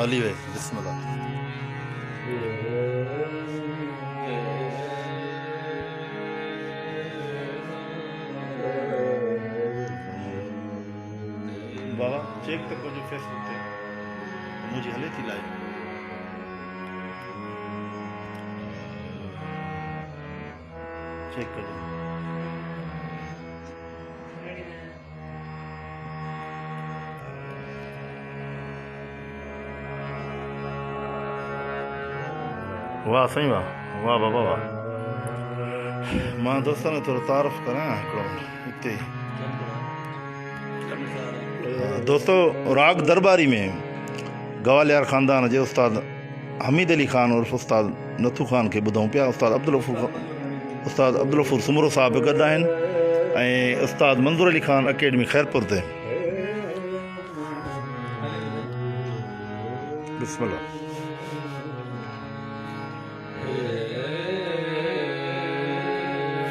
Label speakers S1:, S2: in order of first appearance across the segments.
S1: अली भाई बिस्मिल्लाह। बाबा चेक तो कजो फेसबुक ते मुझे हले थी लाइव चेक कजो। वाह सही वाह वाह बाबा वाह। मां दोस्तों ने थोड़ा तारुफ करा हिते दोस्तों राग दरबारी में ग्वालियर ख़ानदान जे उस्ताद हमीद अली ख़ान और उस्ताद नथू ख़ान के ॿुधूं पिया। उस्ताद अब्दुल गफ़ूर सुमरो साहब गॾु आहिनि ऐं उस्ताद मंज़ूर अली ख़ान अकेडमी ख़ैरपुर ते। बिस्मिल्लाह।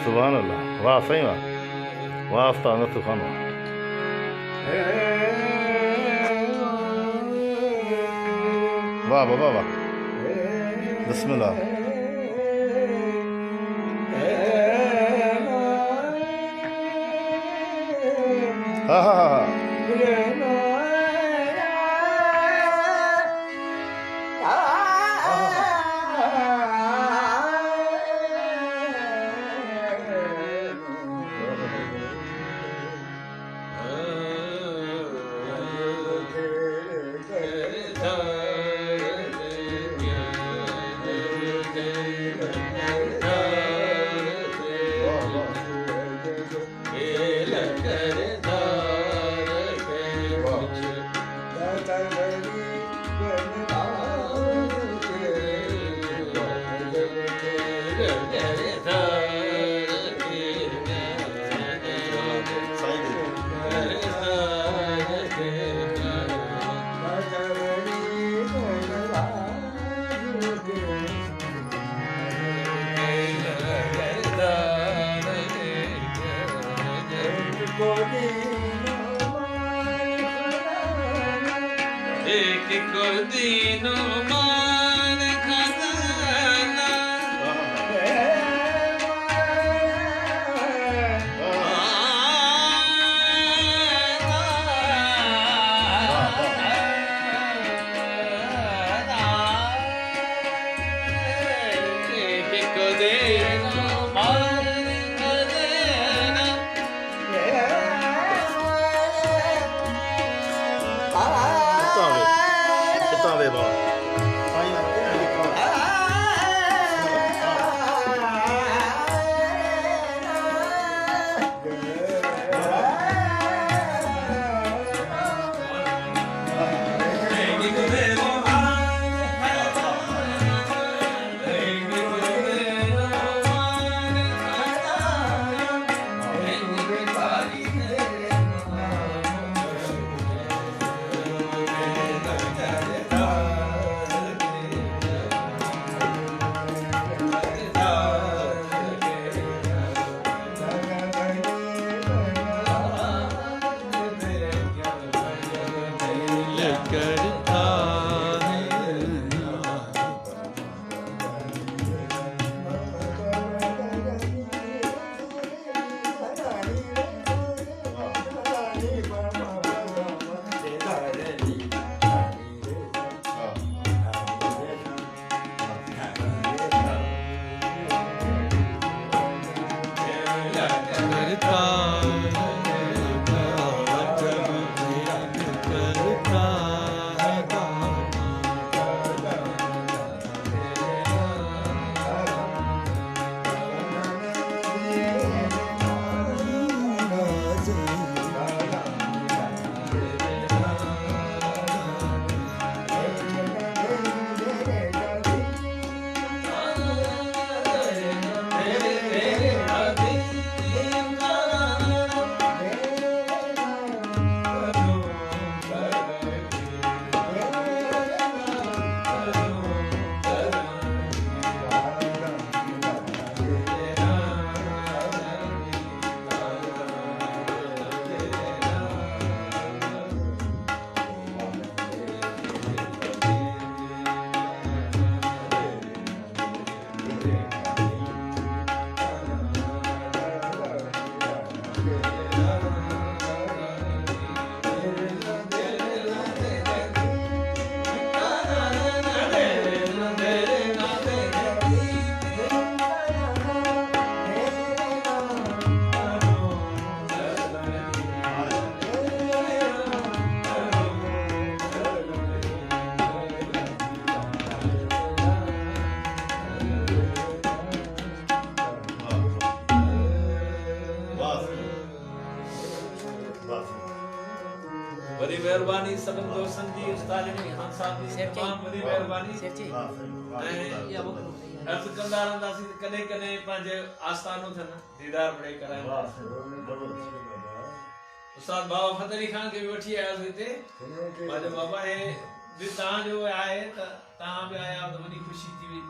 S1: सुभान अल्लाह वाह सही वाह वाह उस्ताद नथू ख़ान वाह। वाह बाबा वाह बिस्मिल्लाह। हाँ हाँ हाँ
S2: बड़ी महिरबानी सभिनि दोस्तनि जी उस्ताद खान साहब जी तमामु वॾी महिरबानी ऐं अर्ज़ु कंदा रहंदासीं त कॾहिं कॾहिं पंहिंजे आस्थानो थियनि दीदार पढ़े कराइनि उस्ताद बाबा फतेह अली खान खे बि वठी आयासीं हिते पंहिंजो बाबा हे बि तव्हांजो आहे त तव्हां बि आया त वॾी ख़ुशी थी वई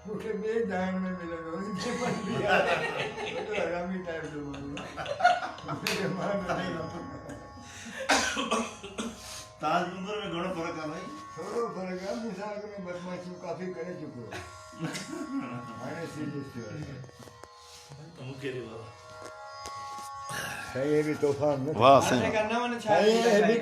S3: मूंखे ॿिए जाइण में मिलंदो हरामी टाइप जो
S1: तव्हांजी उमिरि में घणो फ़र्क़ु आहे भाई
S3: थोरो फ़र्क़ु आहे मूंसां अॻ में बदमाशियूं काफ़ी करे चुको हाणे सीरियस थियो आहे
S1: मूंखे बि बाबा
S3: साईं हे बि तोहफ़ा न
S1: वाह साईं
S3: साईं हे बि